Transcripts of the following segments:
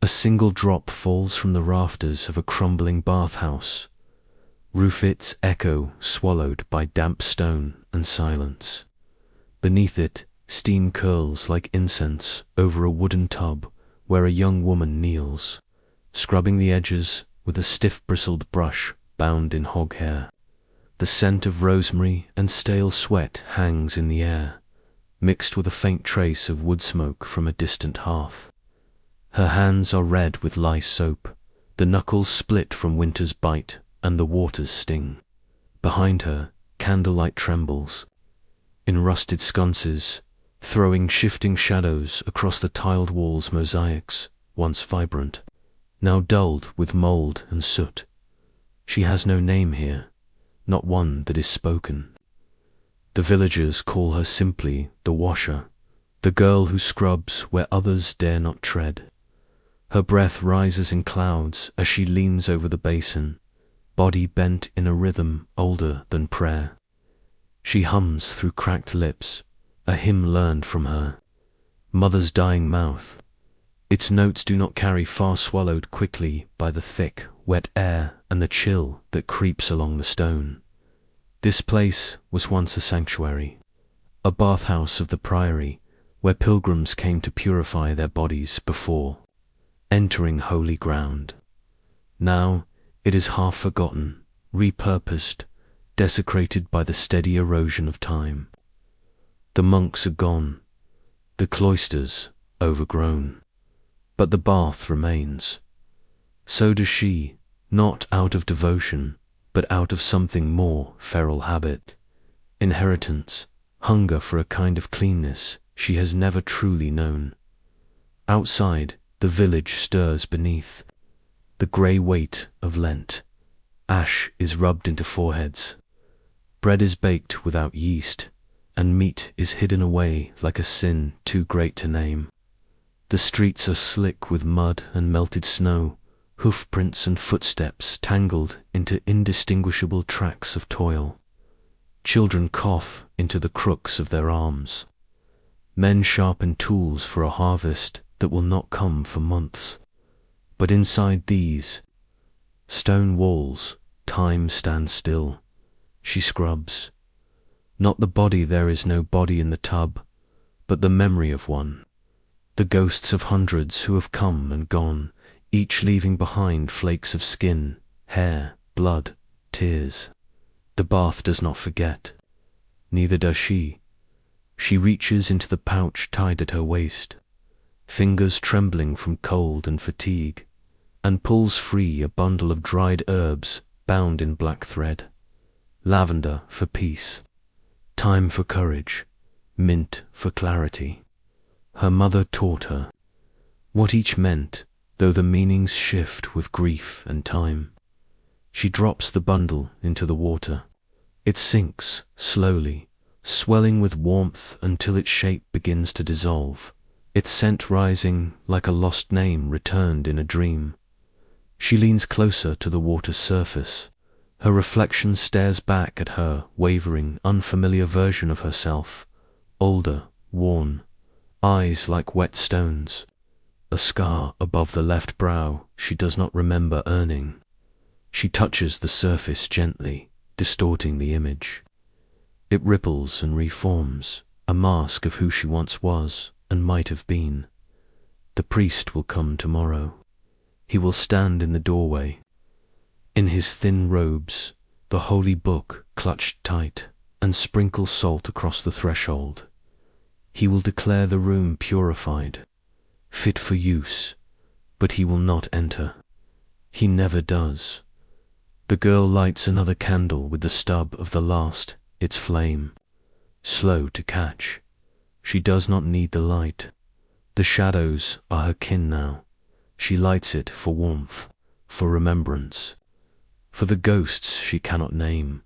A single drop falls from the rafters of a crumbling bathhouse. Roof its echo swallowed by damp stone and silence. Beneath it, steam curls like incense over a wooden tub where a young woman kneels, scrubbing the edges with a stiff-bristled brush bound in hog hair. The scent of rosemary and stale sweat hangs in the air, mixed with a faint trace of wood smoke from a distant hearth. Her hands are red with lye soap, the knuckles split from winter's bite and the water's sting. Behind her, candlelight trembles, in rusted sconces, throwing shifting shadows across the tiled walls' mosaics, once vibrant, now dulled with mould and soot. She has no name here, not one that is spoken. The villagers call her simply the washer, the girl who scrubs where others dare not tread. Her breath rises in clouds as she leans over the basin, body bent in a rhythm older than prayer. She hums through cracked lips, a hymn learned from her mother's dying mouth. Its notes do not carry far, swallowed quickly by the thick, wet air and the chill that creeps along the stone. This place was once a sanctuary, a bathhouse of the priory, where pilgrims came to purify their bodies before entering holy ground. Now it is half forgotten, repurposed, desecrated by the steady erosion of time. The monks are gone, the cloisters overgrown, but the bath remains. So does she, not out of devotion, but out of something more, feral habit, inheritance, hunger for a kind of cleanness she has never truly known. Outside, the village stirs beneath the grey weight of Lent. Ash is rubbed into foreheads. Bread is baked without yeast, and meat is hidden away like a sin too great to name. The streets are slick with mud and melted snow, hoof prints and footsteps tangled into indistinguishable tracks of toil. Children cough into the crooks of their arms. Men sharpen tools for a harvest that will not come for months. But inside these stone walls, time stands still. She scrubs. Not the body, there is no body in the tub, but the memory of one. The ghosts of hundreds who have come and gone, each leaving behind flakes of skin, hair, blood, tears. The bath does not forget. Neither does she. She reaches into the pouch tied at her waist, fingers trembling from cold and fatigue, and pulls free a bundle of dried herbs bound in black thread. Lavender for peace, thyme for courage, mint for clarity. Her mother taught her what each meant, though the meanings shift with grief and time. She drops the bundle into the water. It sinks slowly, swelling with warmth until its shape begins to dissolve, its scent rising like a lost name returned in a dream. She leans closer to the water's surface. Her reflection stares back at her wavering, unfamiliar version of herself, older, worn, eyes like wet stones, a scar above the left brow she does not remember earning. She touches the surface gently, distorting the image. It ripples and reforms, a mask of who she once was and might have been. The priest will come tomorrow. He will stand in the doorway, in his thin robes, the holy book clutched tight, and sprinkle salt across the threshold. He will declare the room purified, fit for use, but he will not enter. He never does. The girl lights another candle with the stub of the last, its flame, slow to catch. She does not need the light. The shadows are her kin now. She lights it for warmth, for remembrance, for the ghosts she cannot name.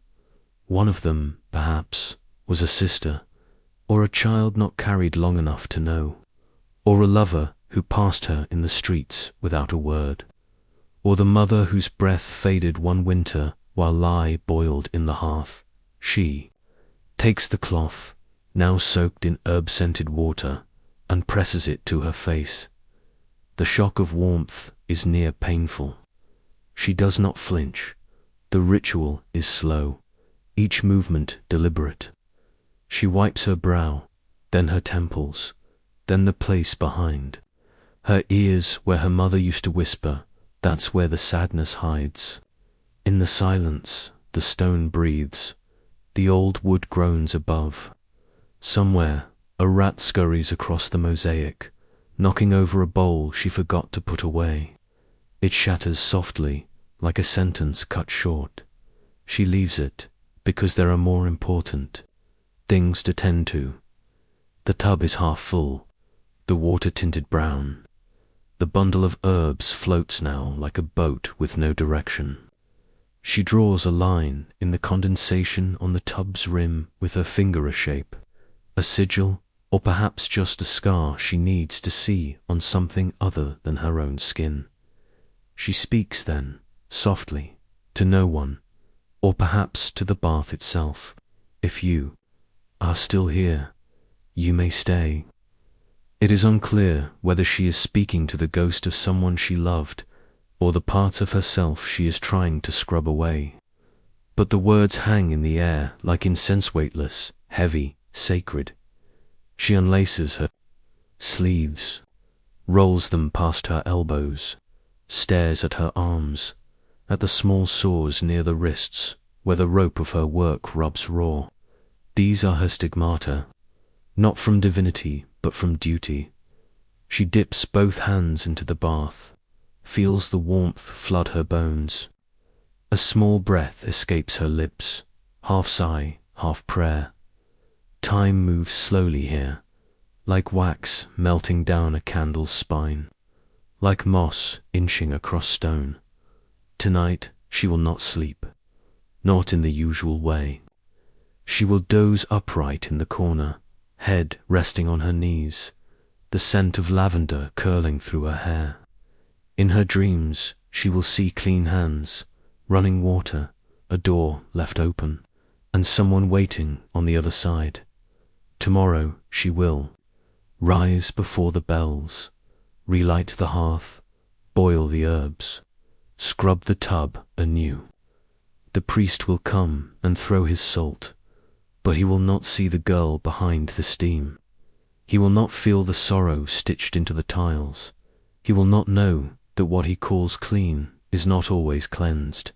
One of them, perhaps, was a sister, or a child not carried long enough to know, or a lover who passed her in the streets without a word, or the mother whose breath faded one winter while lye boiled in the hearth. She takes the cloth, now soaked in herb-scented water, and presses it to her face. The shock of warmth is near painful. She does not flinch. The ritual is slow, each movement deliberate. She wipes her brow, then her temples, then the place behind. Her ears, where her mother used to whisper, that's where the sadness hides. In the silence, the stone breathes. The old wood groans above. Somewhere, a rat scurries across the mosaic, knocking over a bowl she forgot to put away. It shatters softly, like a sentence cut short. She leaves it, because there are more important things to tend to. The tub is half full, the water tinted brown. The bundle of herbs floats now like a boat with no direction. She draws a line in the condensation on the tub's rim with her finger a shape, a sigil, or perhaps just a scar she needs to see on something other than her own skin. She speaks then, softly, to no one, or perhaps to the bath itself. If you are still here, you may stay. It is unclear whether she is speaking to the ghost of someone she loved, or the parts of herself she is trying to scrub away. But the words hang in the air like incense, weightless, heavy, sacred. She unlaces her sleeves, rolls them past her elbows, stares at her arms, at the small sores near the wrists where the rope of her work rubs raw. These are her stigmata, not from divinity but from duty. She dips both hands into the bath, feels the warmth flood her bones. A small breath escapes her lips, half sigh, half prayer. Time moves slowly here, like wax melting down a candle's spine, like moss inching across stone. Tonight she will not sleep, not in the usual way. She will doze upright in the corner, head resting on her knees, the scent of lavender curling through her hair. In her dreams she will see clean hands, running water, a door left open, and someone waiting on the other side. Tomorrow she will rise before the bells, relight the hearth, boil the herbs, scrub the tub anew. The priest will come and throw his salt, but he will not see the girl behind the steam. He will not feel the sorrow stitched into the tiles. He will not know that what he calls clean is not always cleansed.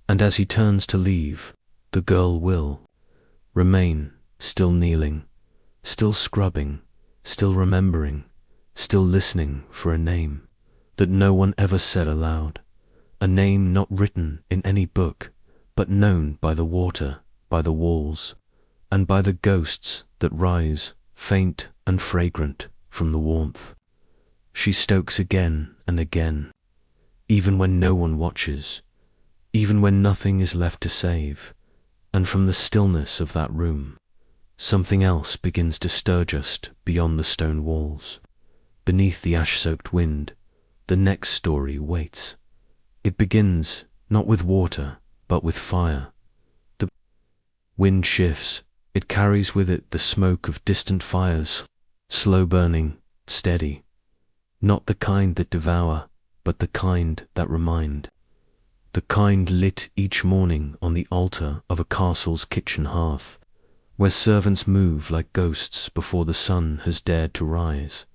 And as he turns to leave, the girl will remain, still kneeling, still scrubbing, still remembering, still listening for a name that no one ever said aloud, a name not written in any book, but known by the water, by the walls, and by the ghosts that rise, faint and fragrant, from the warmth. She stokes again and again, even when no one watches, even when nothing is left to save, and from the stillness of that room, something else begins to stir just beyond the stone walls. Beneath the ash-soaked wind, the next story waits. It begins not with water, but with fire. The wind shifts. It carries with it the smoke of distant fires, slow burning, steady. Not the kind that devour, but the kind that remind. The kind lit each morning on the altar of a castle's kitchen hearth, where servants move like ghosts before the sun has dared to rise.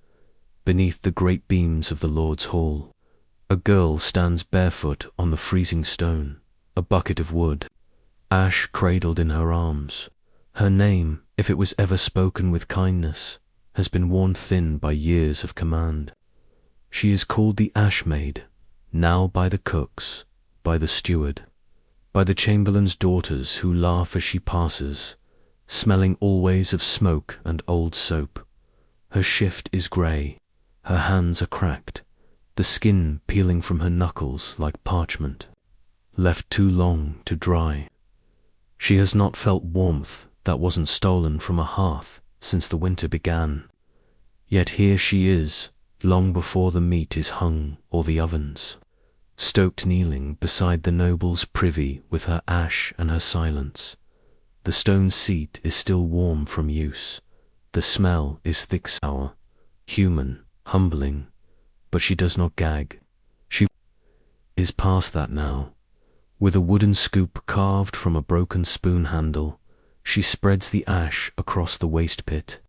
Beneath the great beams of the Lord's hall, a girl stands barefoot on the freezing stone, a bucket of wood, ash cradled in her arms. Her name, if it was ever spoken with kindness, has been worn thin by years of command. She is called the Ash Maid, now by the cooks, by the steward, by the chamberlain's daughters who laugh as she passes, smelling always of smoke and old soap. Her shift is grey, her hands are cracked, the skin peeling from her knuckles like parchment, left too long to dry. She has not felt warmth that wasn't stolen from a hearth since the winter began. Yet here she is, long before the meat is hung or the ovens, stoked kneeling beside the noble's privy with her ash and her silence. The stone seat is still warm from use. The smell is thick sour, human, humbling. but she does not gag. She is past that now. With a wooden scoop carved from a broken spoon handle, she spreads the ash across the waste pit,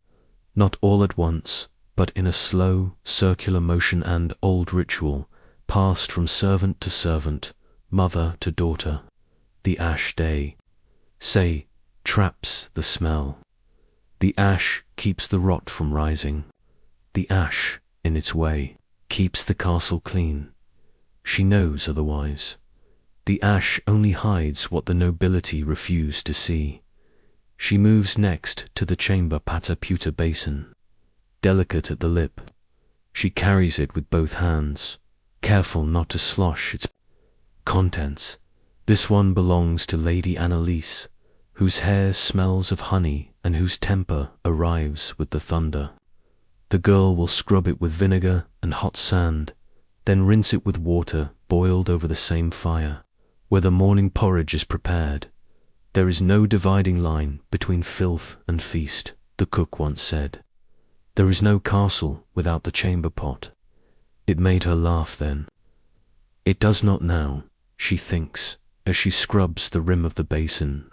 not all at once, but in a slow, circular motion and old ritual, passed from servant to servant, mother to daughter. The ash day, say, traps the smell. The ash keeps the rot from rising. The ash, in its way, keeps the castle clean. She knows otherwise. The ash only hides what the nobility refuse to see. She moves next to the chamber pewter basin. Delicate at the lip, she carries it with both hands, careful not to slosh its contents. This one belongs to Lady Annalise, whose hair smells of honey and whose temper arrives with the thunder. The girl will scrub it with vinegar and hot sand, then rinse it with water boiled over the same fire, where the morning porridge is prepared. There is no dividing line between filth and feast, the cook once said. There is no castle without the chamber pot. It made her laugh then. It does not now, she thinks, as she scrubs the rim of the basin,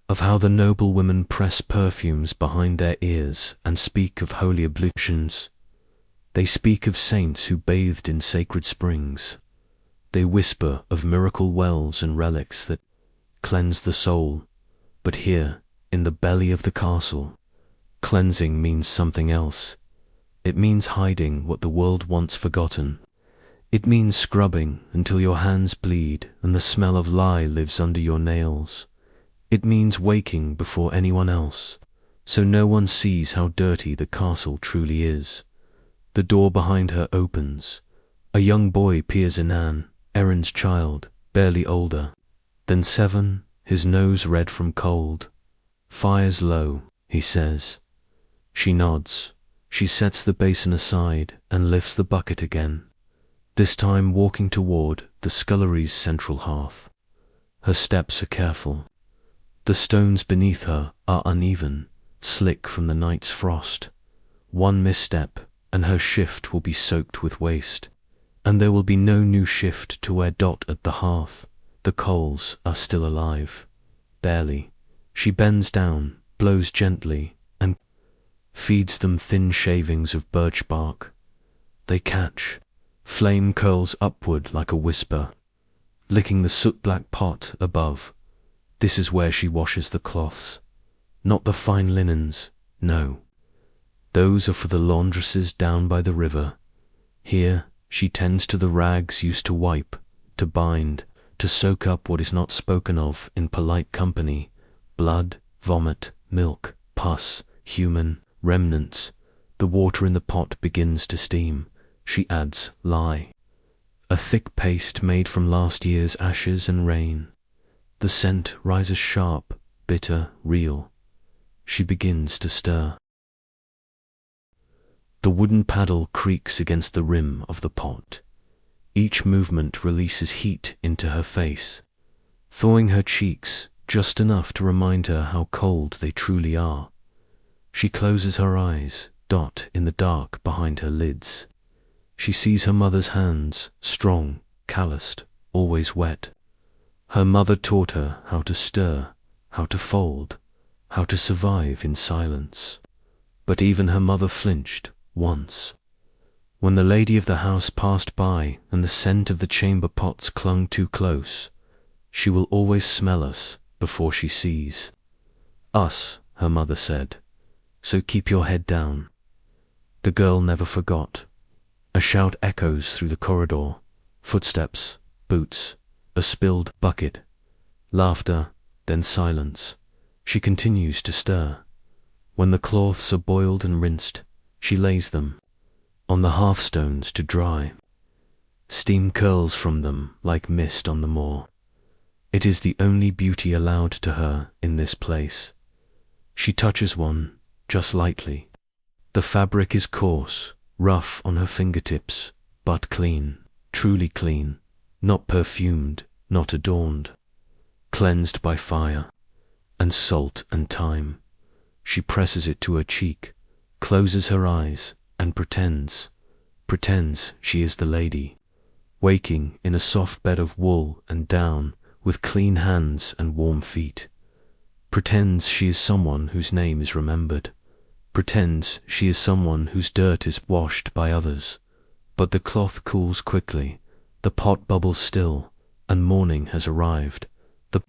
of how the noble women press perfumes behind their ears and speak of holy ablutions. They speak of saints who bathed in sacred springs. They whisper of miracle wells and relics that cleanse the soul. But here, in the belly of the castle, cleansing means something else. It means hiding what the world wants forgotten. It means scrubbing until your hands bleed and the smell of lye lives under your nails. It means waking before anyone else, so no one sees how dirty the castle truly is. The door behind her opens. A young boy peers in, Erin's child, barely older than 7, his nose red from cold. "Fire's low," he says. She nods. She sets the basin aside and lifts the bucket again, this time walking toward the scullery's central hearth. Her steps are careful. The stones beneath her are uneven, slick from the night's frost. One misstep, and her shift will be soaked with waste, and there will be no new shift to wear dot at the hearth. The coals are still alive. Barely. She bends down, blows gently, and feeds them thin shavings of birch bark. They catch. Flame curls upward like a whisper, licking the soot-black pot above. This is where she washes the cloths. Not the fine linens, no. Those are for the laundresses down by the river. Here she tends to the rags used to wipe, to bind, to soak up what is not spoken of in polite company: blood, vomit, milk, pus, human remnants. The water in the pot begins to steam. She adds lye, a thick paste made from last year's ashes and rain. The scent rises sharp, bitter, real. She begins to stir. The wooden paddle creaks against the rim of the pot. Each movement releases heat into her face, thawing her cheeks just enough to remind her how cold they truly are. She closes her eyes, dot in the dark behind her lids. She sees her mother's hands, strong, calloused, always wet. Her mother taught her how to stir, how to fold, how to survive in silence. But even her mother flinched once. When the lady of the house passed by and the scent of the chamber pots clung too close, she will always smell us before she sees. Us, her mother said, so keep your head down. The girl never forgot. A shout echoes through the corridor, footsteps, boots, a spilled bucket, laughter, then silence. She continues to stir. When the cloths are boiled and rinsed, she lays them on the hearthstones to dry. Steam curls from them like mist on the moor. It is the only beauty allowed to her in this place. She touches one, just lightly. The fabric is coarse, rough on her fingertips, but clean, truly clean, not perfumed, not adorned. Cleansed by fire, and salt and time. She presses it to her cheek, closes her eyes, and pretends pretends she is the lady, waking in a soft bed of wool and down, with clean hands and warm feet. Pretends she is someone whose name is remembered. Pretends she is someone whose dirt is washed by others. But the cloth cools quickly, the pot bubbles still, and morning has arrived. The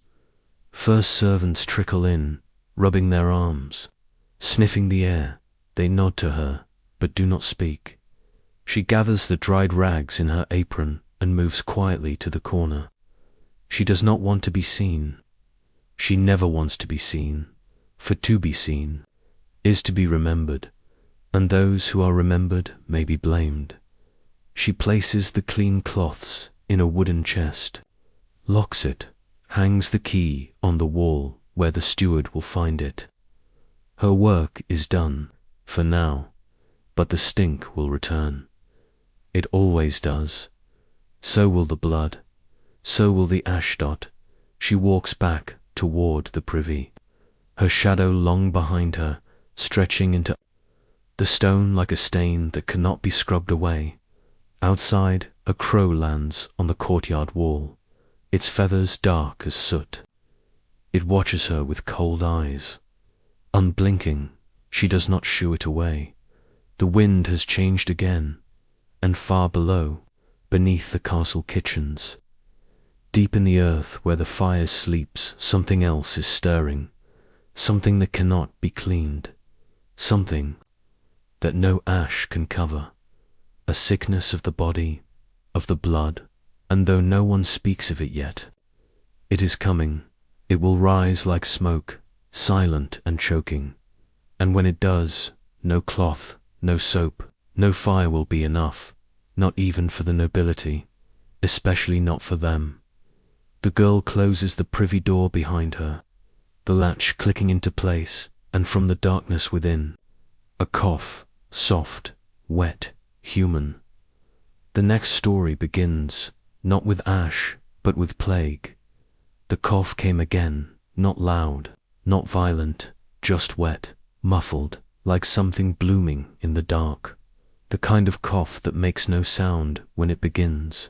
first servants trickle in, rubbing their arms, sniffing the air. They nod to her, but do not speak. She gathers the dried rags in her apron and moves quietly to the corner. She does not want to be seen. She never wants to be seen, for to be seen is to be remembered, and those who are remembered may be blamed. She places the clean cloths in a wooden chest, locks it, hangs the key on the wall where the steward will find it. Her work is done, for now, but the stink will return. It always does. So will the blood, so will the ash dot. She walks back toward the privy, her shadow long behind her, stretching into the stone like a stain that cannot be scrubbed away. Outside, a crow lands on the courtyard wall, its feathers dark as soot. It watches her with cold eyes. Unblinking, she does not shoo it away. The wind has changed again, and far below, beneath the castle kitchens, deep in the earth where the fire sleeps, something else is stirring, something that cannot be cleaned, something that no ash can cover, a sickness of the body, of the blood, and though no one speaks of it yet, it is coming. It will rise like smoke, silent and choking, and when it does, no cloth, no soap, no fire will be enough, not even for the nobility, especially not for them. The girl closes the privy door behind her, the latch clicking into place, and from the darkness within, a cough, soft, wet, human. The next story begins, not with ash, but with plague. The cough came again, not loud, not violent, just wet, muffled, like something blooming in the dark. The kind of cough that makes no sound when it begins,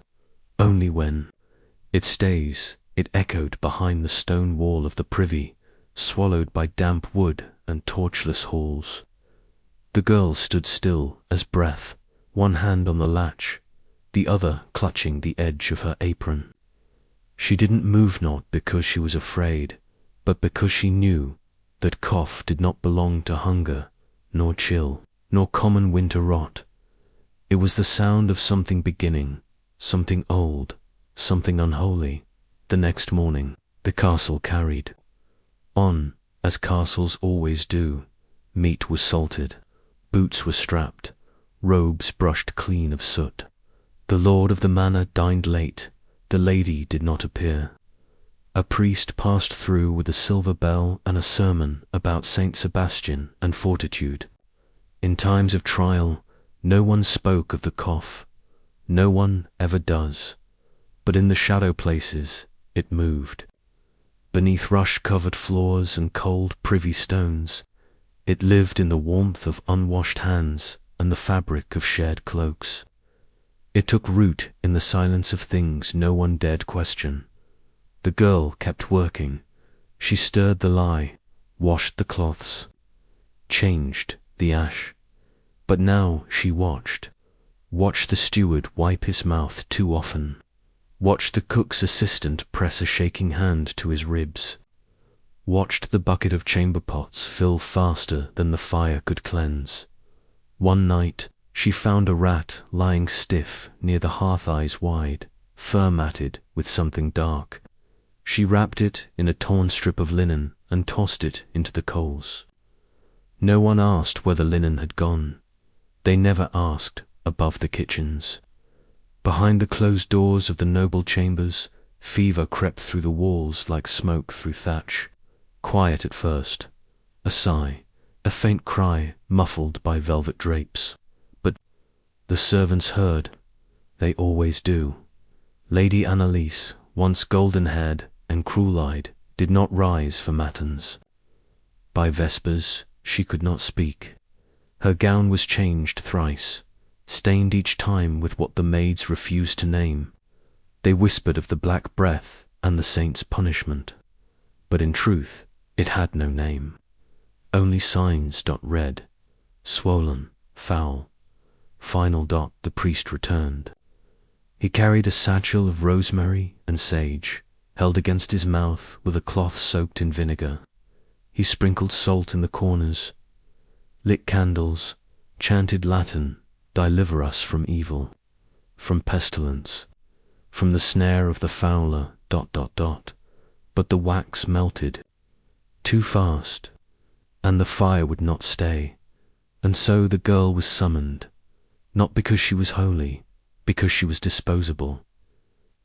only when it stays. It echoed behind the stone wall of the privy, swallowed by damp wood and torchless halls. The girl stood still as breath, one hand on the latch, the other clutching the edge of her apron. She didn't move, not because she was afraid, but because she knew that cough did not belong to hunger, nor chill, nor common winter rot. It was the sound of something beginning, something old, something unholy. The next morning, the castle carried on, as castles always do. Meat was salted, boots were strapped, robes brushed clean of soot. The lord of the manor dined late, the lady did not appear. A priest passed through with a silver bell and a sermon about Saint Sebastian and fortitude. In times of trial, no one spoke of the cough. No one ever does. But in the shadow places, it moved. Beneath rush-covered floors and cold privy stones, it lived in the warmth of unwashed hands and the fabric of shared cloaks. It took root in the silence of things no one dared question. The girl kept working. She stirred the lye, washed the cloths, changed the ash. But now she watched the steward wipe his mouth too often, watched the cook's assistant press a shaking hand to his ribs, watched the bucket of chamber pots fill faster than the fire could cleanse. One night, she found a rat lying stiff near the hearth, eyes wide, fur-matted with something dark. She wrapped it in a torn strip of linen and tossed it into the coals. No one asked where the linen had gone. They never asked above the kitchens. Behind the closed doors of the noble chambers, fever crept through the walls like smoke through thatch. Quiet at first, a sigh, a faint cry muffled by velvet drapes. But the servants heard. They always do. Lady Annalise, once golden-haired and cruel-eyed, did not rise for matins. By vespers she could not speak. Her gown was changed thrice. stained each time with what the maids refused to name. They whispered of the black breath and the saint's punishment, but in truth it had no name, only signs. Red, swollen, foul. Final. The priest returned. He carried a satchel of rosemary and sage, held against his mouth with a cloth soaked in vinegar. He sprinkled salt in the corners, lit candles, chanted Latin, "Deliver us from evil, from pestilence, from the snare of the fowler." But the wax melted too fast, and the fire would not stay, and so the girl was summoned, not because she was holy, because she was disposable.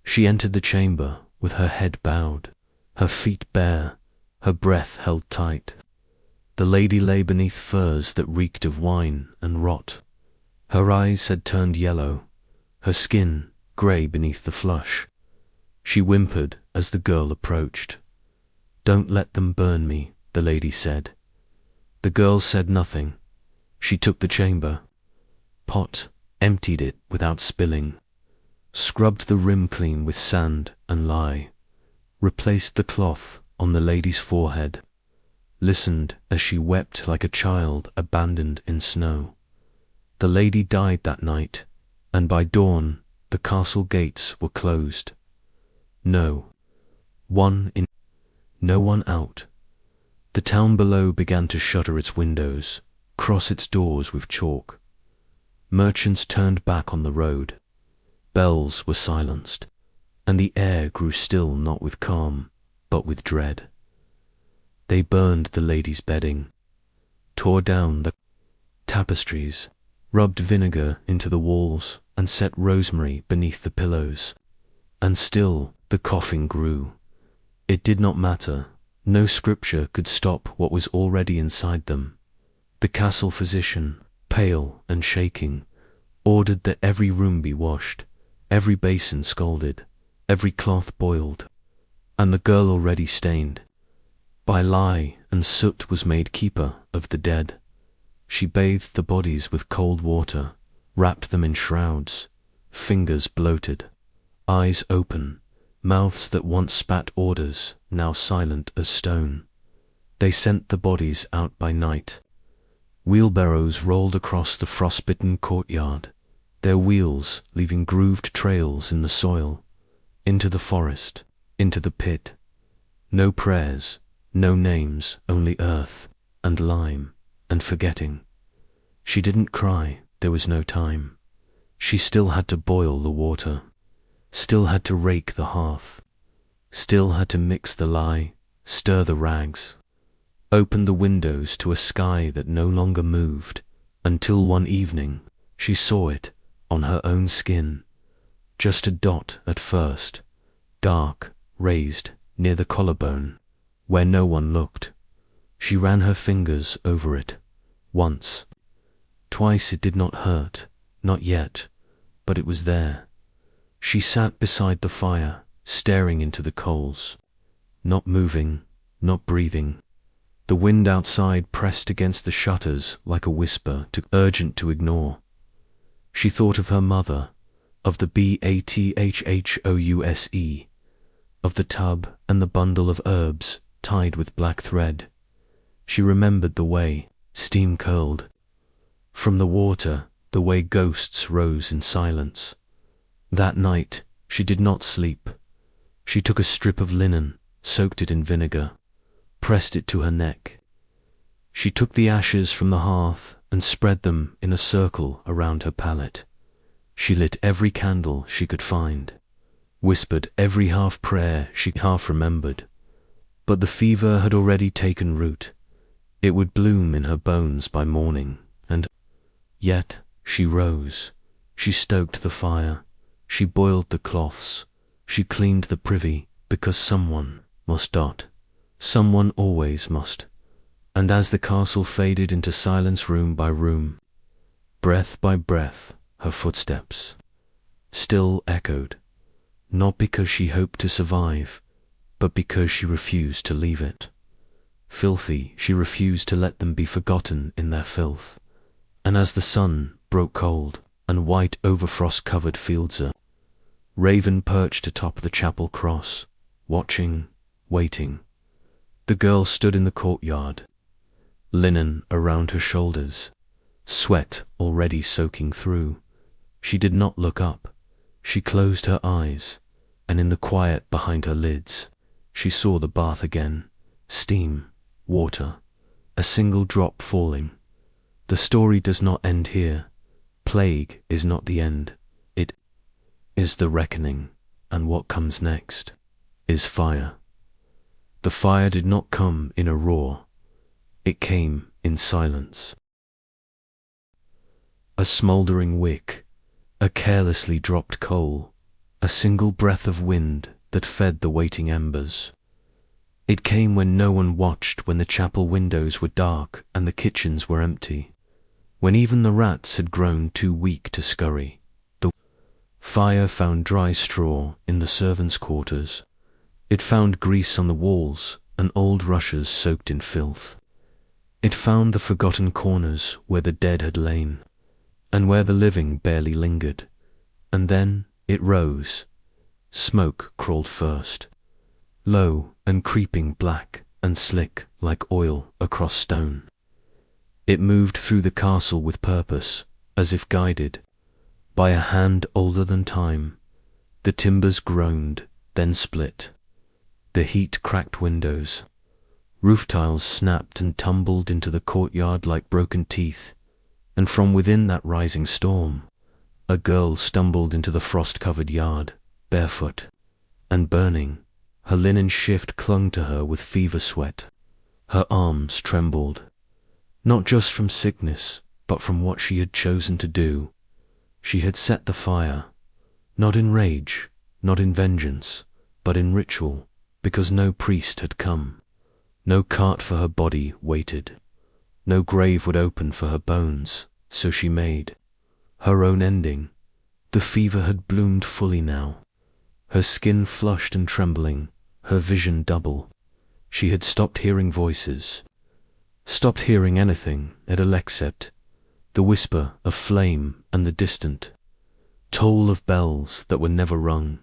She entered the chamber with her head bowed, her feet bare, her breath held tight. The lady lay beneath furs that reeked of wine and rot. Her eyes had turned yellow, her skin grey beneath the flush. She whimpered as the girl approached. "Don't let them burn me," the lady said. The girl said nothing. She took the chamber pot, emptied it without spilling, scrubbed the rim clean with sand and lye, replaced the cloth on the lady's forehead, listened as she wept like a child abandoned in snow. The lady died that night, and by dawn the castle gates were closed. No one in, no one out. The town below began to shutter its windows, cross its doors with chalk. Merchants turned back on the road. Bells were silenced, and the air grew still not with calm, but with dread. They burned the lady's bedding, tore down the tapestries, rubbed vinegar into the walls, and set rosemary beneath the pillows. And still the coughing grew. It did not matter. No scripture could stop what was already inside them. The castle physician, pale and shaking, ordered that every room be washed, every basin scalded, every cloth boiled, and the girl already stained by lye and soot was made keeper of the dead. She bathed the bodies with cold water, wrapped them in shrouds, fingers bloated, eyes open, mouths that once spat orders, now silent as stone. They sent the bodies out by night. Wheelbarrows rolled across the frostbitten courtyard, their wheels leaving grooved trails in the soil, into the forest, into the pit. No prayers, no names, only earth and lime and forgetting. She didn't cry, there was no time. She still had to boil the water, still had to rake the hearth, still had to mix the lye, stir the rags, open the windows to a sky that no longer moved, until one evening she saw it on her own skin, just a dot at first, dark, raised, near the collarbone, where no one looked. She ran her fingers over it, once. Twice it did not hurt, not yet, but it was there. She sat beside the fire, staring into the coals, not moving, not breathing. The wind outside pressed against the shutters like a whisper, too urgent to ignore. She thought of her mother, of the bathhouse, of the tub and the bundle of herbs tied with black thread. She remembered the way steam curled from the water, the way ghosts rose in silence. That night she did not sleep. She took a strip of linen, soaked it in vinegar, pressed it to her neck. She took the ashes from the hearth and spread them in a circle around her pallet. She lit every candle she could find, whispered every half prayer she half remembered. But the fever had already taken root. It would bloom in her bones by morning, and yet she rose. She stoked the fire. She boiled the cloths. She cleaned the privy, because someone must. Someone always must. And as the castle faded into silence room by room, breath by breath, her footsteps still echoed, not because she hoped to survive, but because she refused to leave it. Filthy, she refused to let them be forgotten in their filth. And as the sun broke cold, and white over frost-covered fields. A raven perched atop the chapel cross, watching, waiting. The girl stood in the courtyard, linen around her shoulders, sweat already soaking through. She did not look up. She closed her eyes, and in the quiet behind her lids, she saw the bath again. Steam, water, a single drop falling. The story does not end here. Plague is not the end. It is the reckoning, and what comes next is fire. The fire did not come in a roar. It came in silence. A smouldering wick, a carelessly dropped coal, a single breath of wind that fed the waiting embers. It came when no one watched, when the chapel windows were dark and the kitchens were empty, when even the rats had grown too weak to scurry. The fire found dry straw in the servants' quarters. It found grease on the walls and old rushes soaked in filth. It found the forgotten corners where the dead had lain, and where the living barely lingered. And then it rose. Smoke crawled first, low and creeping, black and slick like oil across stone. It moved through the castle with purpose, as if guided by a hand older than time. The timbers groaned, then split. The heat cracked windows. Roof tiles snapped and tumbled into the courtyard like broken teeth. And from within that rising storm, a girl stumbled into the frost-covered yard, barefoot and burning. Her linen shift clung to her with fever sweat. Her arms trembled, not just from sickness, but from what she had chosen to do. She had set the fire, not in rage, not in vengeance, but in ritual, because no priest had come. No cart for her body waited. No grave would open for her bones, so she made her own ending. The fever had bloomed fully now, her skin flushed and trembling, her vision double. She had stopped hearing voices, stopped hearing anything at all except the whisper of flame and the distant toll of bells that were never rung.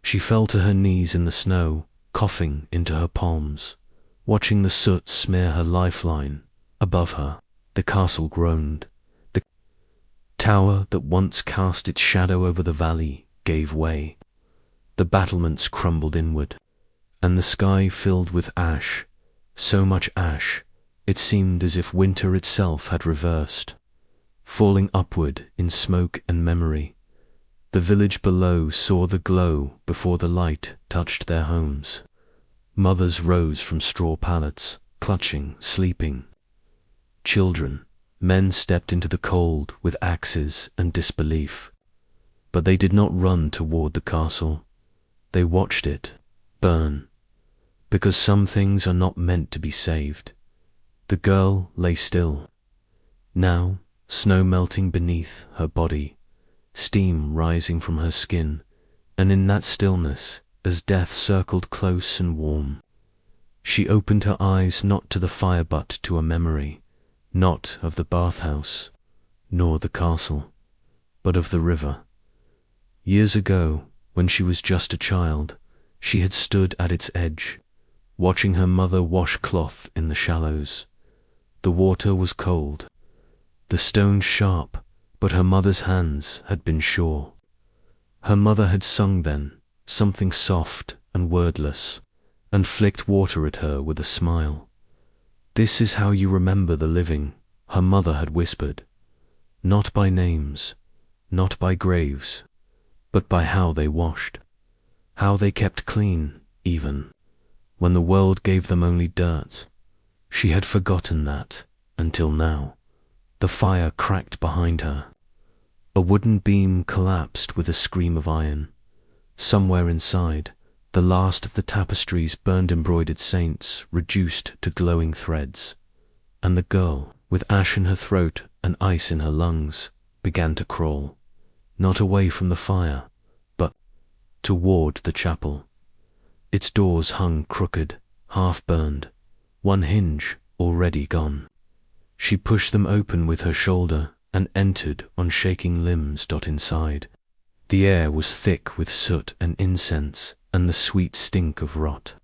She fell to her knees in the snow, coughing into her palms, watching the soot smear her lifeline. Above her, the castle groaned. The tower that once cast its shadow over the valley gave way. The battlements crumbled inward, and the sky filled with ash, so much ash, it seemed as if winter itself had reversed, falling upward in smoke and memory. The village below saw the glow before the light touched their homes. Mothers rose from straw pallets, clutching, sleeping. Children, men stepped into the cold with axes and disbelief. But they did not run toward the castle. They watched it burn, because some things are not meant to be saved. The girl lay still. Now, snow melting beneath her body, steam rising from her skin, and in that stillness, as death circled close and warm, she opened her eyes not to the fire but to a memory, not of the bathhouse, nor the castle, but of the river. Years ago, when she was just a child, she had stood at its edge, watching her mother wash cloth in the shallows. The water was cold, the stones sharp, but her mother's hands had been sure. Her mother had sung then, something soft and wordless, and flicked water at her with a smile. "This is how you remember the living," her mother had whispered, not by names, not by graves, but by how they washed, how they kept clean, even when the world gave them only dirt. She had forgotten that, until now. The fire cracked behind her. A wooden beam collapsed with a scream of iron. Somewhere inside, the last of the tapestries burned embroidered saints reduced to glowing threads, and the girl, with ash in her throat and ice in her lungs, began to crawl, not away from the fire, but toward the chapel. Its doors hung crooked, half-burned, one hinge already gone. She pushed them open with her shoulder and entered on shaking limbs. Inside, the air was thick with soot and incense and the sweet stink of rot.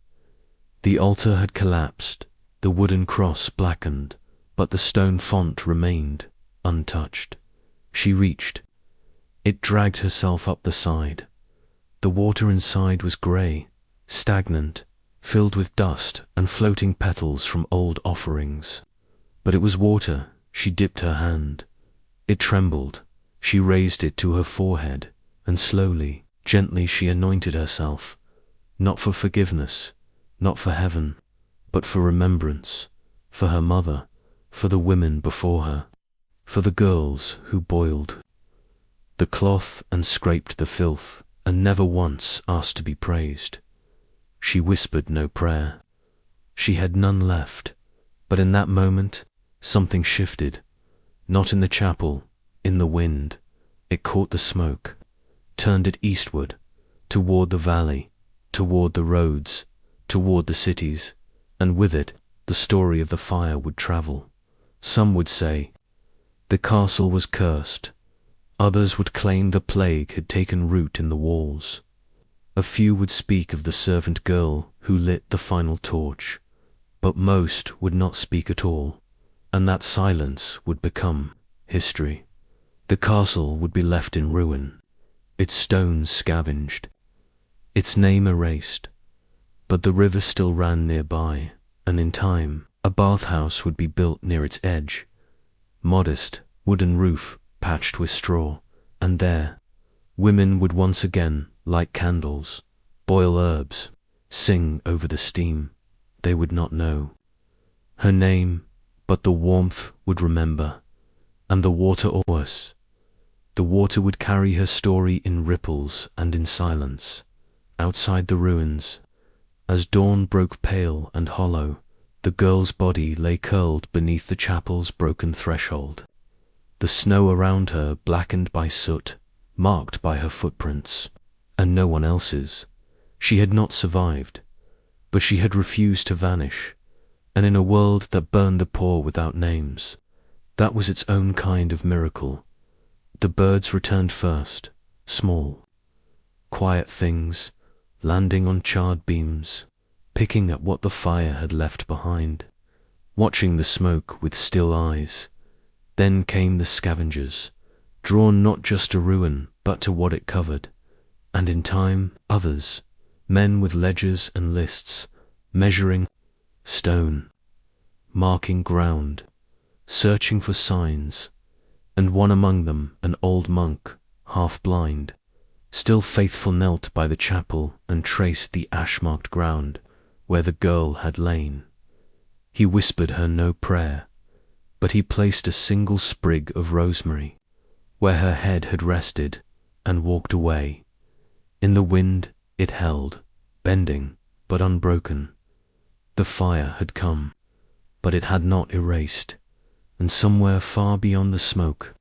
The altar had collapsed, the wooden cross blackened, but the stone font remained untouched. She reached. It dragged herself up the side. The water inside was grey, stagnant, filled with dust and floating petals from old offerings. But it was water. She dipped her hand. It trembled. She raised it to her forehead, and slowly, gently she anointed herself, not for forgiveness, not for heaven, but for remembrance, for her mother, for the women before her, for the girls who boiled the cloth and scraped the filth, and never once asked to be praised. She whispered no prayer. She had none left, but in that moment something shifted, not in the chapel, in the wind. It caught the smoke, turned it eastward, toward the valley, toward the roads, toward the cities, and with it the story of the fire would travel. Some would say the castle was cursed. Others would claim the plague had taken root in the walls. A few would speak of the servant girl who lit the final torch, but most would not speak at all, and that silence would become history. The castle would be left in ruin, its stones scavenged, its name erased, but the river still ran nearby, and in time a bathhouse would be built near its edge. Modest, wooden roof patched with straw, and there women would once again light candles, boil herbs, sing over the steam. They would not know her name, but the warmth would remember, and the water always. The water would carry her story in ripples and in silence. Outside the ruins, as dawn broke pale and hollow, the girl's body lay curled beneath the chapel's broken threshold. The snow around her blackened by soot, marked by her footprints, and no one else's. She had not survived, but she had refused to vanish, and in a world that burned the poor without names, that was its own kind of miracle. The birds returned first, small, quiet things, landing on charred beams, picking at what the fire had left behind, watching the smoke with still eyes. Then came the scavengers, drawn not just to ruin, but to what it covered, and in time others, men with ledgers and lists, measuring stone, marking ground, searching for signs, and one among them, an old monk, half blind, still faithful, knelt by the chapel and traced the ash-marked ground where the girl had lain. He whispered her no prayer, but he placed a single sprig of rosemary where her head had rested and walked away. In the wind it held, bending but unbroken. The fire had come, but it had not erased, and somewhere far beyond the smoke,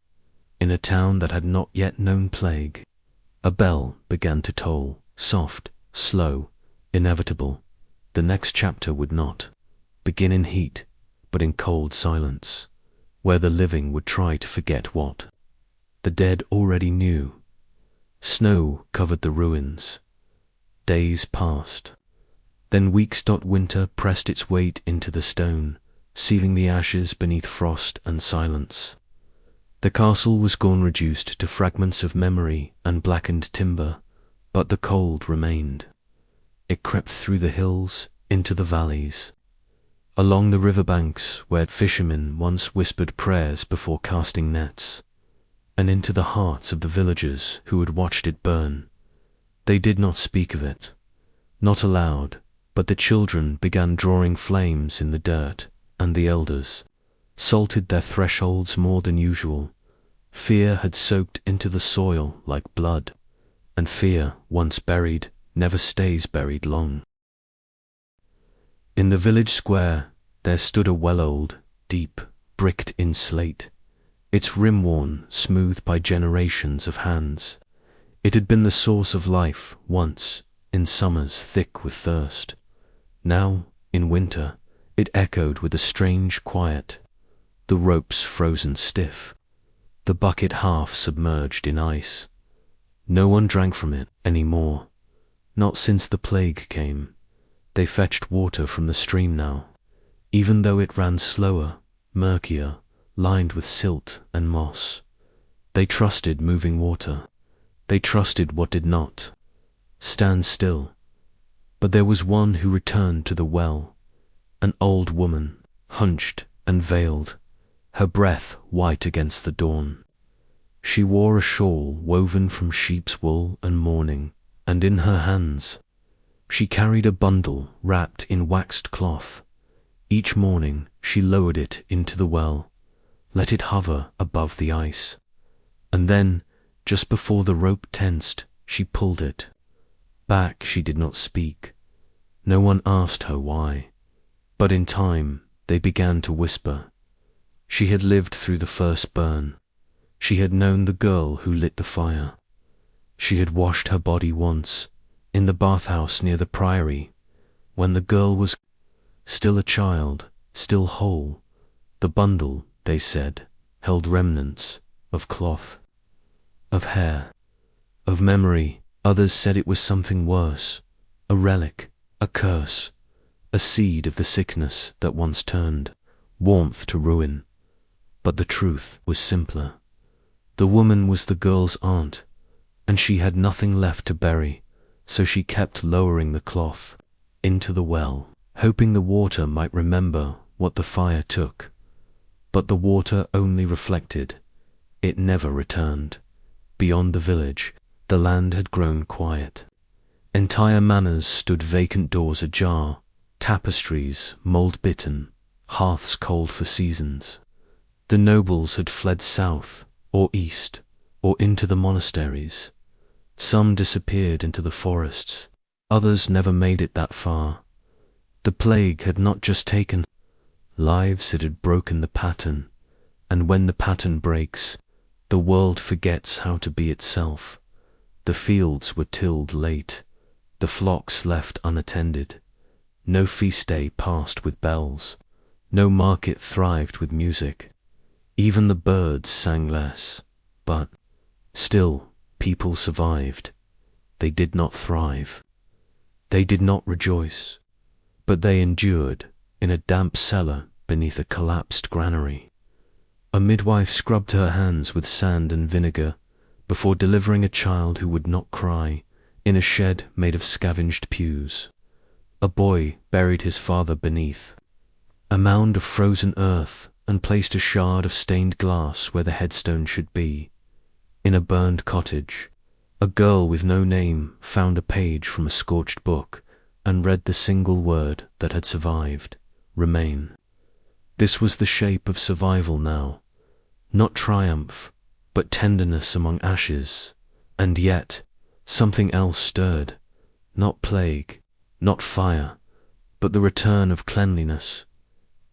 in a town that had not yet known plague, a bell began to toll, soft, slow, inevitable. The next chapter would not begin in heat, but in cold silence, where the living would try to forget what the dead already knew. Snow covered the ruins. Days passed. Then weeks. Winter pressed its weight into the stone, sealing the ashes beneath frost and silence. The castle was gone, reduced to fragments of memory and blackened timber, but the cold remained. It crept through the hills, into the valleys, along the riverbanks where fishermen once whispered prayers before casting nets, and into the hearts of the villagers who had watched it burn. They did not speak of it, not aloud, but the children began drawing flames in the dirt, and the elders salted their thresholds more than usual. Fear had soaked into the soil like blood, and fear, once buried, never stays buried long. In the village square there stood a well-old, deep, bricked-in slate, its rim worn, smooth by generations of hands. It had been the source of life once, in summers thick with thirst. Now, in winter, it echoed with a strange quiet, the ropes frozen stiff, the bucket half submerged in ice. No one drank from it any more, not since the plague came. They fetched water from the stream now, even though it ran slower, murkier, lined with silt and moss. They trusted moving water. They trusted what did not stand still. But there was one who returned to the well, an old woman, hunched and veiled, her breath white against the dawn. She wore a shawl woven from sheep's wool and mourning, and in her hands she carried a bundle wrapped in waxed cloth. Each morning she lowered it into the well, let it hover above the ice, and then, just before the rope tensed, she pulled it back. She did not speak. No one asked her why. But in time, they began to whisper. She had lived through the first burn. She had known the girl who lit the fire. She had washed her body once, in the bathhouse near the priory, when the girl was still a child, still whole. The bundle, they said, held remnants of cloth, of hair, of memory. Others said it was something worse, a relic, a curse, a seed of the sickness that once turned warmth to ruin. But the truth was simpler. The woman was the girl's aunt, and she had nothing left to bury, so she kept lowering the cloth into the well, hoping the water might remember what the fire took. But the water only reflected. It never returned. Beyond the village, the land had grown quiet. Entire manors stood vacant, doors ajar, tapestries mold-bitten, hearths cold for seasons. The nobles had fled south or east or into the monasteries. Some disappeared into the forests. Others never made it that far. The plague had not just taken lives, it had broken the pattern. And when the pattern breaks, the world forgets how to be itself. The fields were tilled late, the flocks left unattended. No feast day passed with bells, no market thrived with music. Even the birds sang less, but still people survived. They did not thrive. They did not rejoice, but they endured in a damp cellar beneath a collapsed granary. A midwife scrubbed her hands with sand and vinegar before delivering a child who would not cry in a shed made of scavenged pews. A boy buried his father beneath a mound of frozen earth and placed a shard of stained glass where the headstone should be. In a burned cottage, a girl with no name found a page from a scorched book and read the single word that had survived: remain. This was the shape of survival now, not triumph, but tenderness among ashes. And yet, something else stirred, not plague, not fire, but the return of cleanliness,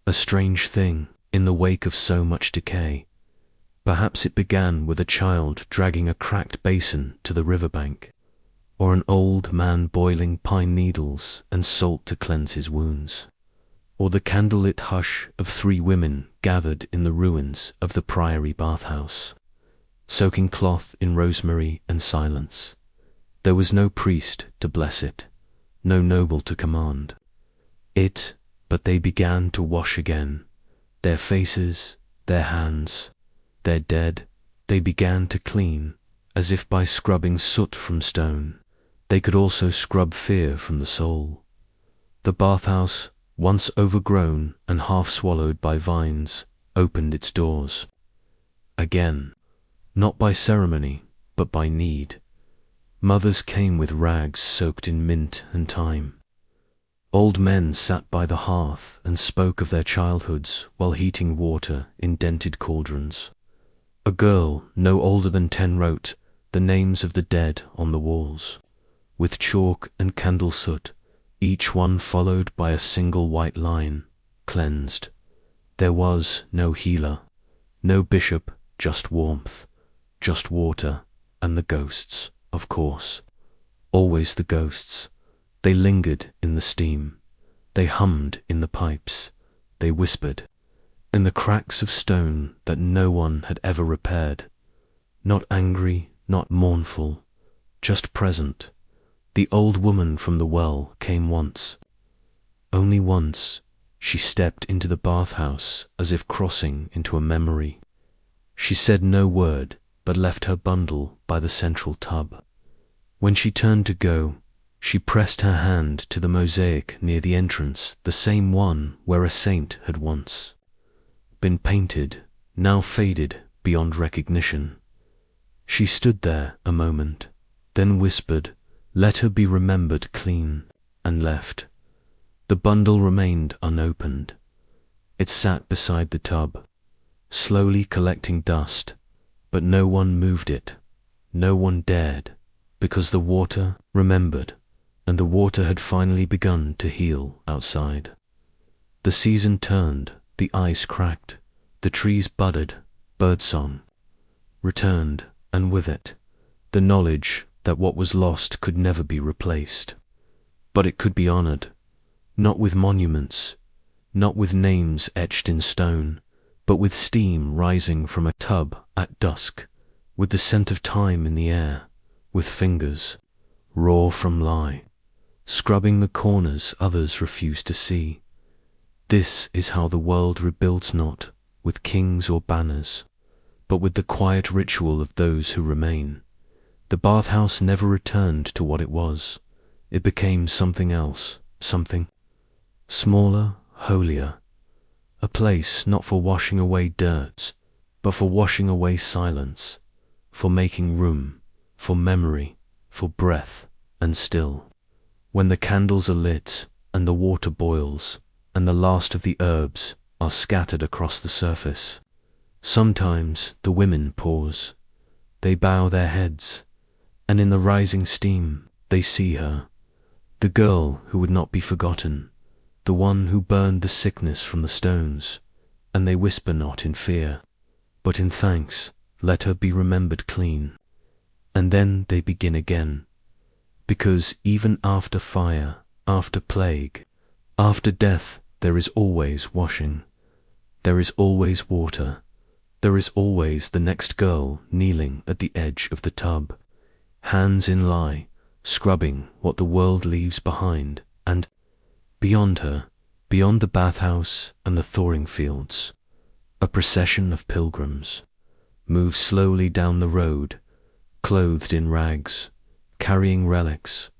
a strange thing in the wake of so much decay. Perhaps it began with a child dragging a cracked basin to the riverbank, or an old man boiling pine needles and salt to cleanse his wounds, or the candlelit hush of 3 women gathered in the ruins of the priory bathhouse, soaking cloth in rosemary and silence. There was no priest to bless it, no noble to command it, but they began to wash again, their faces, their hands, their dead. They began to clean, as if by scrubbing soot from stone, they could also scrub fear from the soul. The bathhouse, once overgrown and half swallowed by vines, opened its doors again, not by ceremony, but by need. Mothers came with rags soaked in mint and thyme. Old men sat by the hearth and spoke of their childhoods while heating water in dented cauldrons. A girl no older than 10 wrote the names of the dead on the walls, with chalk and candle soot, each one followed by a single white line: cleansed. There was no healer, no bishop, just warmth, just water, and the ghosts, of course. Always the ghosts. They lingered in the steam. They hummed in the pipes. They whispered. in the cracks of stone that no one had ever repaired. Not angry, not mournful, just present. The old woman from the well came once. Only once. She stepped into the bathhouse as if crossing into a memory. She said no word, but left her bundle by the central tub. When she turned to go, she pressed her hand to the mosaic near the entrance, the same one where a saint had once been painted, now faded beyond recognition. She stood there a moment, then whispered, "Let her be remembered clean," and left. The bundle remained unopened. It sat beside the tub, slowly collecting dust, but no one moved it. No one dared, because the water remembered, and the water had finally begun to heal outside. The season turned, the ice cracked, the trees budded, birdsong returned, and with it, the knowledge that what was lost could never be replaced. But it could be honored, not with monuments, not with names etched in stone, but with steam rising from a tub at dusk, with the scent of time in the air, with fingers, raw from lye, scrubbing the corners others refuse to see. This is how the world rebuilds, not with kings or banners, but with the quiet ritual of those who remain. The bathhouse never returned to what it was. It became something else, something smaller, holier, a place not for washing away dirt, but for washing away silence, for making room, for memory, for breath and still. When the candles are lit, and the water boils, and the last of the herbs are scattered across the surface, sometimes the women pause. They bow their heads, and in the rising steam they see her, the girl who would not be forgotten, the one who burned the sickness from the stones, and they whisper not in fear, but in thanks, "Let her be remembered clean." And then they begin again, because even after fire, after plague, after death, there is always washing. There is always water. There is always the next girl kneeling at the edge of the tub, hands in lye, scrubbing what the world leaves behind, and beyond her, beyond the bathhouse and the thawing fields, a procession of pilgrims moves slowly down the road, clothed in rags, carrying relics,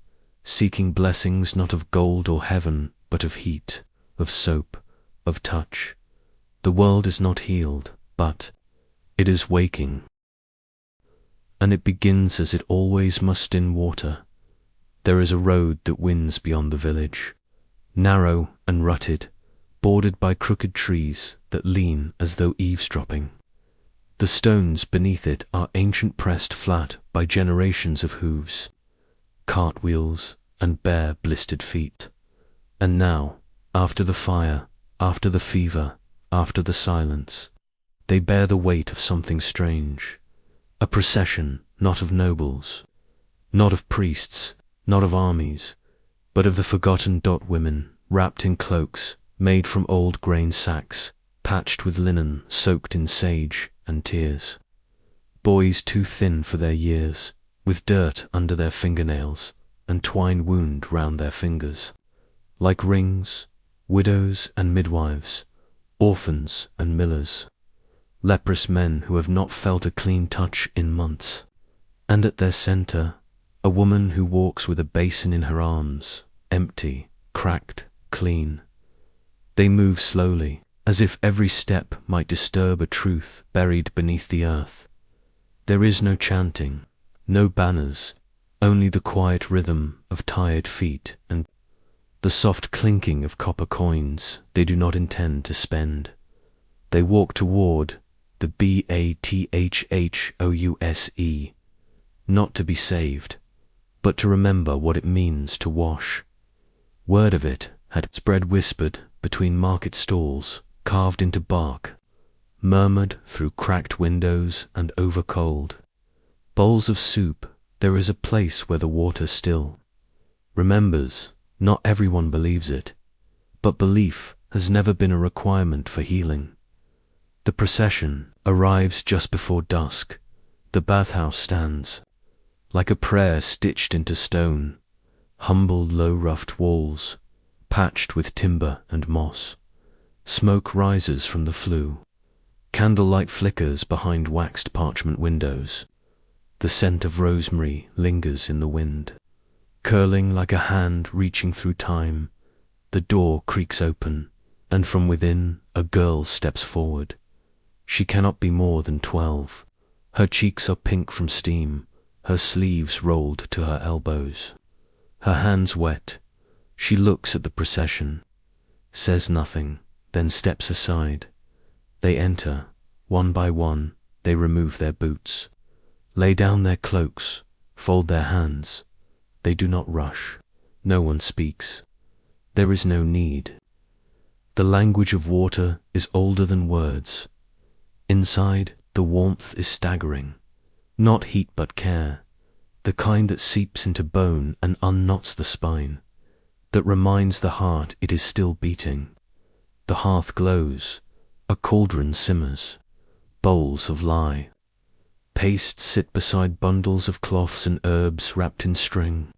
seeking blessings not of gold or heaven, but of heat, of soap, of touch. The world is not healed, but it is waking. And it begins as it always must in water. There is a road that winds beyond the village, narrow and rutted, bordered by crooked trees that lean as though eavesdropping. The stones beneath it are ancient, pressed flat by generations of hooves, cartwheels, and bare blistered feet. And now, after the fire, after the fever, after the silence, they bear the weight of something strange, a procession not of nobles, not of priests, not of armies, but of the forgotten women, wrapped in cloaks made from old grain sacks, patched with linen soaked in sage and tears. Boys too thin for their years, with dirt under their fingernails and twine wound round their fingers. Like rings, widows and midwives, orphans and millers, leprous men who have not felt a clean touch in months. And at their center, a woman who walks with a basin in her arms, empty, cracked, clean. They move slowly, as if every step might disturb a truth buried beneath the earth. There is no chanting, no banners, only the quiet rhythm of tired feet and the soft clinking of copper coins they do not intend to spend. They walk toward the bathhouse, not to be saved, but to remember what it means to wash. Word of it had spread whispered between market stalls, carved into bark, murmured through cracked windows and over cold bowls of soup. There is a place where the water still remembers. Not everyone believes it, but belief has never been a requirement for healing. The procession arrives just before dusk. The bathhouse stands like a prayer stitched into stone, humble low-roughed walls, patched with timber and moss. Smoke rises from the flue. Candlelight flickers behind waxed parchment windows. The scent of rosemary lingers in the wind. Curling like a hand reaching through time, the door creaks open, and from within a girl steps forward. She cannot be more than 12. Her cheeks are pink from steam, her sleeves rolled to her elbows. Her hands wet. She looks at the procession, says nothing, then steps aside. They enter. One by one, they remove their boots, lay down their cloaks, fold their hands. They do not rush. No one speaks. There is no need. The language of water is older than words. Inside, the warmth is staggering. Not heat but care, the kind that seeps into bone and unknots the spine, that reminds the heart it is still beating. The hearth glows. A cauldron simmers. Bowls of lye. Pastes sit beside bundles of cloths and herbs wrapped in string.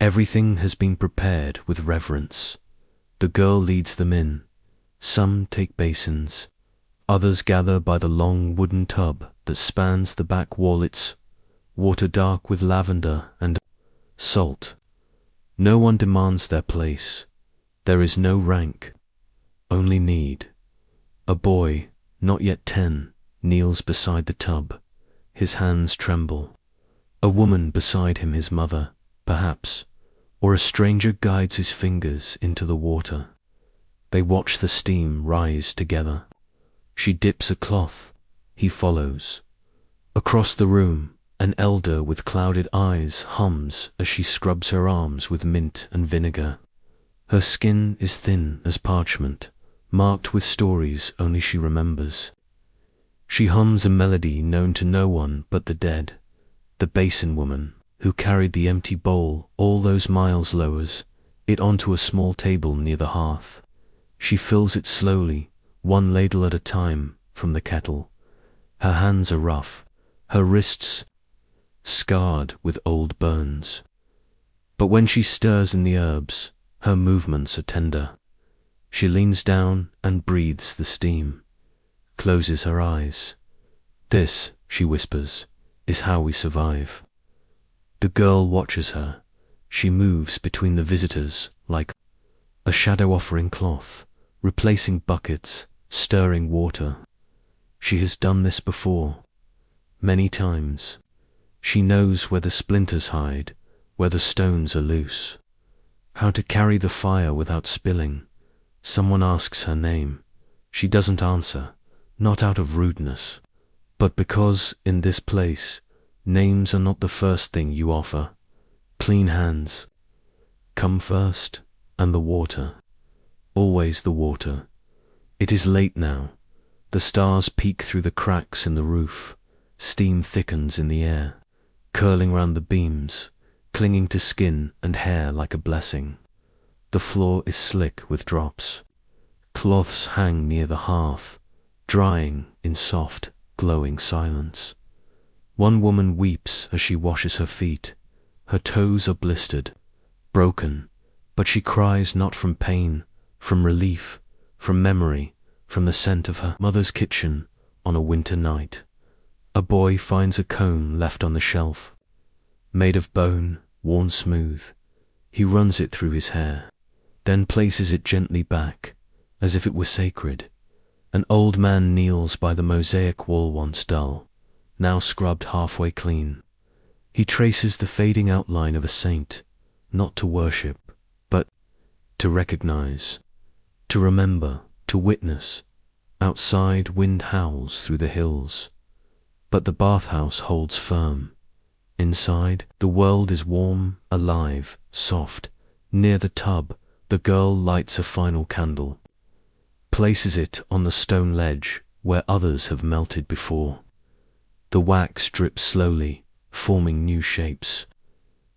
Everything has been prepared with reverence. The girl leads them in. Some take basins. Others gather by the long wooden tub that spans the back wall, its water dark with lavender and salt. No one demands their place. There is no rank, only need. A boy, not yet 10, kneels beside the tub. His hands tremble. A woman beside him, his mother, perhaps, or a stranger guides his fingers into the water. They watch the steam rise together. She dips a cloth. He follows. Across the room, an elder with clouded eyes hums as she scrubs her arms with mint and vinegar. Her skin is thin as parchment, marked with stories only she remembers. She hums a melody known to no one but the dead. The basin woman, who carried the empty bowl all those miles, lowers it onto a small table near the hearth. She fills it slowly, one ladle at a time, from the kettle. Her hands are rough, her wrists scarred with old burns. But when she stirs in the herbs, her movements are tender. She leans down and breathes the steam, closes her eyes. This, she whispers, is how we survive. The girl watches her. She moves between the visitors like a shadow offering cloth, replacing buckets, stirring water. She has done this before, many times. She knows where the splinters hide, where the stones are loose, how to carry the fire without spilling. Someone asks her name. She doesn't answer, not out of rudeness, but because in this place, names are not the first thing you offer. Clean hands come first, and the water. Always the water. It is late now. The stars peek through the cracks in the roof. Steam thickens in the air, curling round the beams, clinging to skin and hair like a blessing. The floor is slick with drops. Cloths hang near the hearth, drying in soft, glowing silence. One woman weeps as she washes her feet. Her toes are blistered, broken, but she cries not from pain, from relief, from memory, from the scent of her mother's kitchen on a winter night. A boy finds a comb left on the shelf, made of bone, worn smooth. He runs it through his hair, then places it gently back, as if it were sacred. An old man kneels by the mosaic wall once dull, now scrubbed halfway clean. He traces the fading outline of a saint, not to worship, but to recognize, to remember, to witness. Outside, wind howls through the hills, but the bathhouse holds firm. Inside, the world is warm, alive, soft. Near the tub, the girl lights a final candle, places it on the stone ledge where others have melted before. The wax drips slowly, forming new shapes.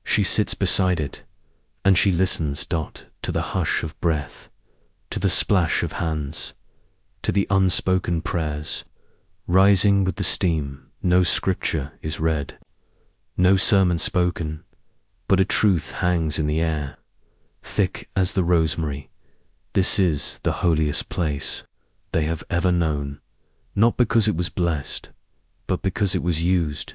She sits beside it, and she listens to the hush of breath, to the splash of hands, to the unspoken prayers. Rising with the steam, no scripture is read, no sermon spoken, but a truth hangs in the air, thick as the rosemary. This is the holiest place they have ever known, not because it was blessed, but because it was used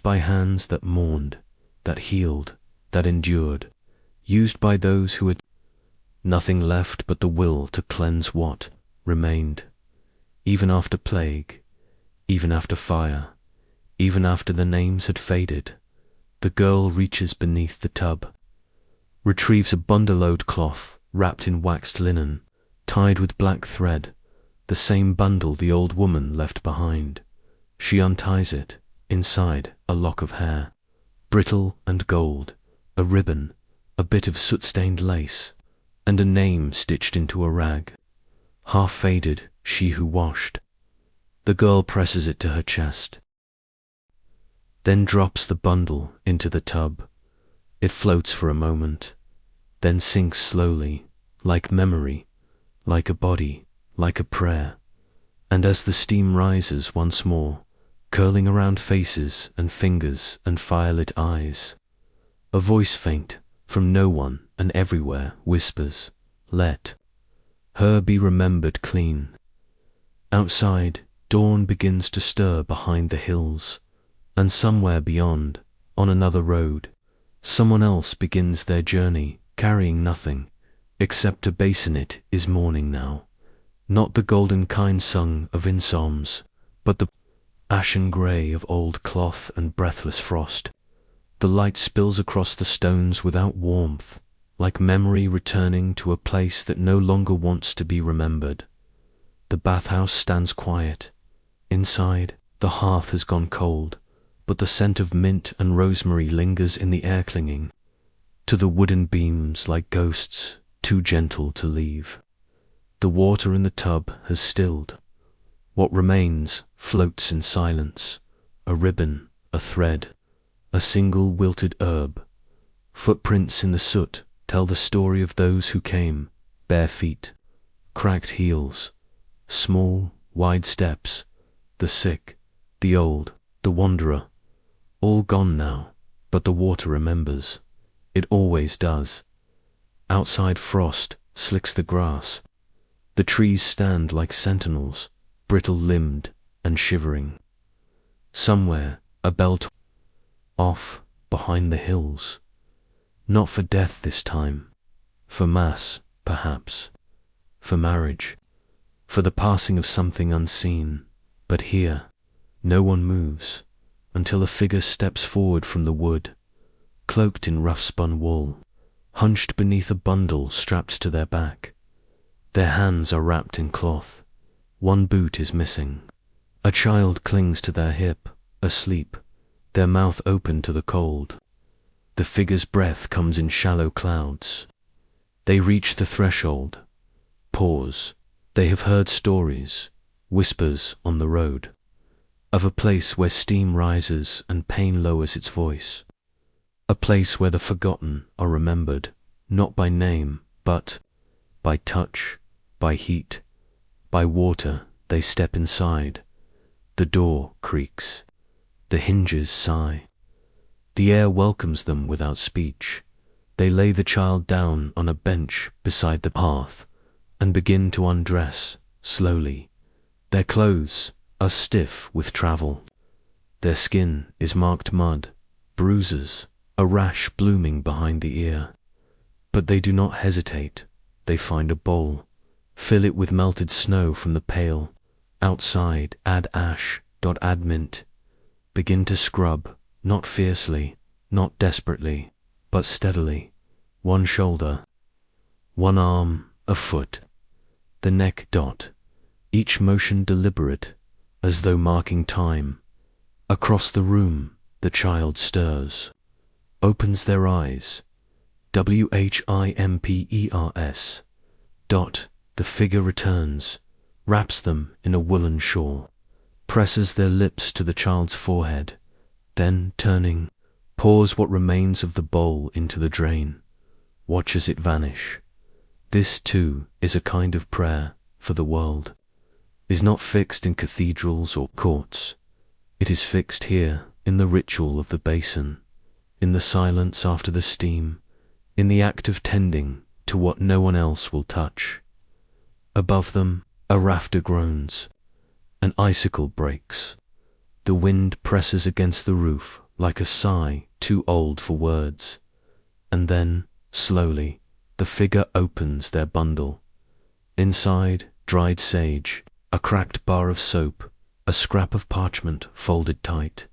by hands that mourned, that healed, that endured, used by those who had nothing left but the will to cleanse what remained. Even after plague, even after fire, even after the names had faded, the girl reaches beneath the tub, retrieves a bundle-load cloth wrapped in waxed linen, tied with black thread, the same bundle the old woman left behind. She unties it, inside a lock of hair, brittle and gold, a ribbon, a bit of soot-stained lace, and a name stitched into a rag. Half faded, she who washed. The girl presses it to her chest, then drops the bundle into the tub. It floats for a moment, then sinks slowly, like memory, like a body, like a prayer. And as the steam rises once more, curling around faces and fingers and firelit eyes, a voice faint from no one and everywhere whispers, "Let her be remembered clean." Outside, dawn begins to stir behind the hills, and somewhere beyond, on another road, someone else begins their journey, carrying nothing, except a basin. It is morning now, not the golden kind sung of in psalms, but the ashen grey of old cloth and breathless frost. The light spills across the stones without warmth, like memory returning to a place that no longer wants to be remembered. The bathhouse stands quiet. Inside, the hearth has gone cold, but the scent of mint and rosemary lingers in the air, clinging to the wooden beams like ghosts too gentle to leave. The water in the tub has stilled. What remains floats in silence, a ribbon, a thread, a single wilted herb. Footprints in the soot tell the story of those who came, bare feet, cracked heels, small, wide steps, the sick, the old, the wanderer, all gone now, but the water remembers. It always does. Outside, frost slicks the grass. The trees stand like sentinels, brittle-limbed and shivering. Somewhere, a bell off behind the hills. Not for death this time. For mass, perhaps. For marriage. For the passing of something unseen. But here, no one moves, until a figure steps forward from the wood, cloaked in rough-spun wool, hunched beneath a bundle strapped to their back. Their hands are wrapped in cloth. One boot is missing. A child clings to their hip, asleep, their mouth open to the cold. The figure's breath comes in shallow clouds. They reach the threshold. Pause. They have heard stories, whispers on the road, of a place where steam rises and pain lowers its voice. A place where the forgotten are remembered, not by name, but by touch, by heat, by water. They step inside. The door creaks. The hinges sigh. The air welcomes them without speech. They lay the child down on a bench beside the hearth and begin to undress, slowly. Their clothes are stiff with travel. Their skin is marked mud, bruises, a rash blooming behind the ear. But they do not hesitate. They find a bowl, fill it with melted snow from the pail. Outside, add ash, add mint. Begin to scrub, not fiercely, not desperately, but steadily. One shoulder, one arm, a foot, the neck. Each motion deliberate, as though marking time. Across the room, the child stirs, opens their eyes. WHIMPERS. The figure returns, wraps them in a woolen shawl, presses their lips to the child's forehead, then, turning, pours what remains of the bowl into the drain, watches it vanish. This, too, is a kind of prayer for the world. is not fixed in cathedrals or courts. It is fixed here in the ritual of the basin, in the silence after the steam, in the act of tending to what no one else will touch. Above them, a rafter groans, an icicle breaks. The wind presses against the roof like a sigh too old for words. And then, slowly, the figure opens their bundle. Inside, dried sage, a cracked bar of soap, a scrap of parchment folded tight.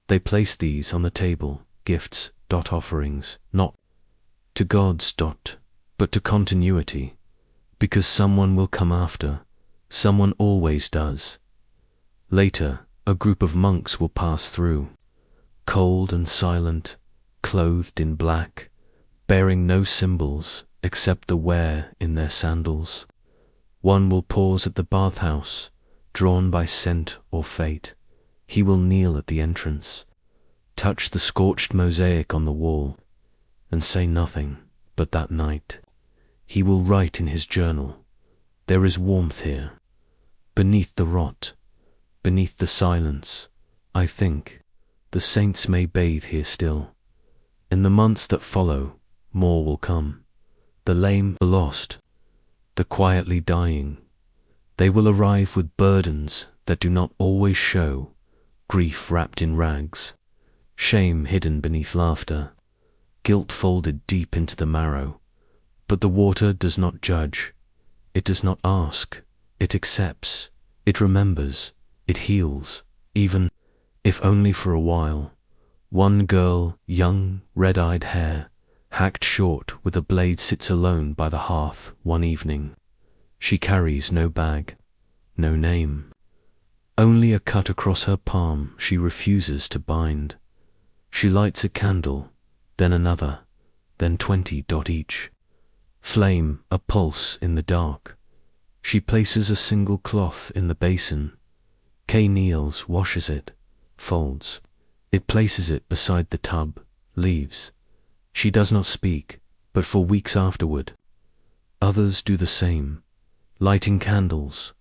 They place these on the table, gifts, offerings, not to gods, but to continuity, because someone will come after, someone always does. Later, a group of monks will pass through, cold and silent, clothed in black, bearing no symbols except the wear in their sandals. One will pause at the bathhouse, drawn by scent or fate. He will kneel at the entrance, touch the scorched mosaic on the wall, and say nothing. But that night, he will write in his journal, "There is warmth here. Beneath the rot, beneath the silence, I think, the saints may bathe here still. In the months that follow, more will come. The lame, the lost, the quietly dying. They will arrive with burdens that do not always show, grief wrapped in rags, shame hidden beneath laughter, guilt folded deep into the marrow. But the water does not judge. It does not ask. It accepts. It remembers. It heals, even if only for a while. One girl, young, red-eyed hair, hacked short with a blade, sits alone by the hearth one evening. She carries no bag, no name. Only a cut across her palm she refuses to bind. She lights a candle, then another, then 20 each. Flame a pulse in the dark. She places a single cloth in the basin. Kay kneels, washes it, folds. It places it beside the tub, leaves. She does not speak, but for weeks afterward. Others do the same, lighting candles,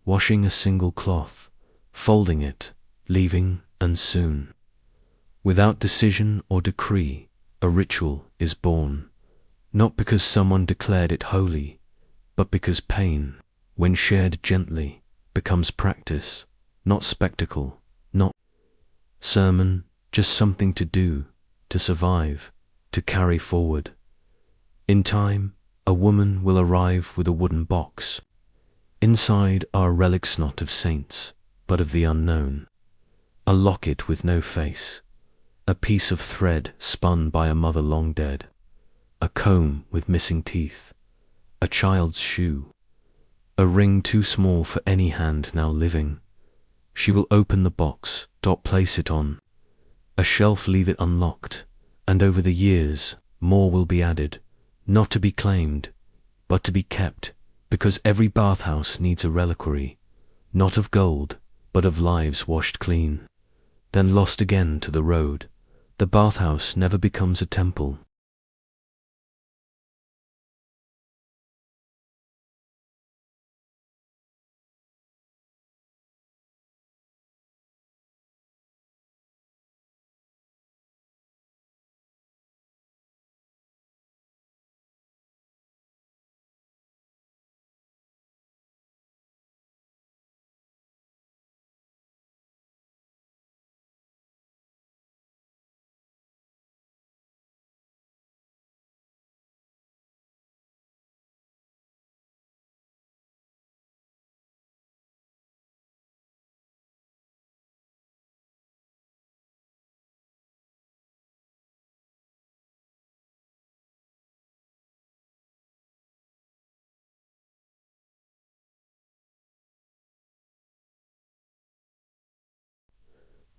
washing a single cloth, folding it, leaving, and soon. Without decision or decree, a ritual is born, not because someone declared it holy, but because pain, when shared gently, becomes practice, not spectacle, not sermon, just something to do, to survive, to carry forward. In time, a woman will arrive with a wooden box. Inside are relics not of saints, but of the unknown. A locket with no face, a piece of thread spun by a mother long dead, a comb with missing teeth, a child's shoe, a ring too small for any hand now living. She will open the box, place it on a shelf, leave it unlocked, and over the years more will be added, not to be claimed, but to be kept, because every bathhouse needs a reliquary, not of gold, but of lives washed clean, then lost again to the road. The bathhouse never becomes a temple.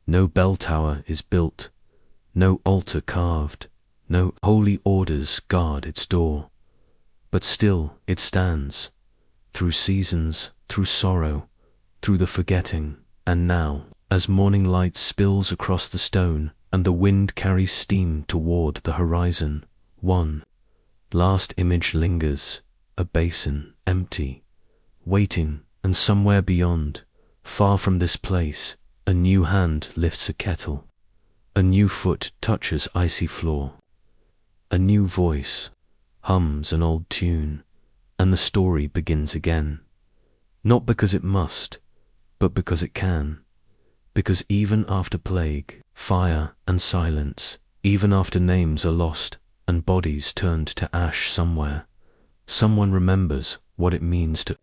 No bell tower is built, no altar carved, no holy orders guard its door. But still it stands, through seasons, through sorrow, through the forgetting. And now, as morning light spills across the stone, and the wind carries steam toward the horizon, one last image lingers, a basin, empty, waiting And somewhere beyond, far from this place, a new hand lifts a kettle. A new foot touches icy floor. A new voice hums an old tune, and the story begins again. Not because it must, but because it can. Because even after plague, fire, and silence, even after names are lost and bodies turned to ash somewhere, someone remembers what it means to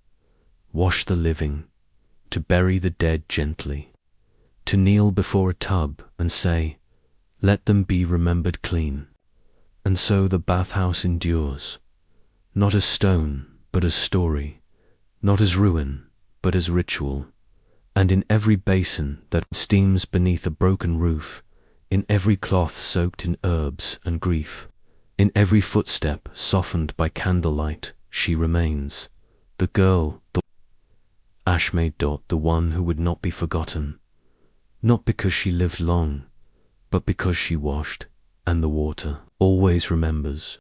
wash the living, to bury the dead gently, to kneel before a tub and say, "Let them be remembered clean." And so the bathhouse endures, not as stone, but as story, not as ruin, but as ritual. And in every basin that steams beneath a broken roof, in every cloth soaked in herbs and grief, in every footstep softened by candlelight, she remains, the girl, the Ashmaid, the one who would not be forgotten, not because she lived long, but because she washed, and the water always remembers.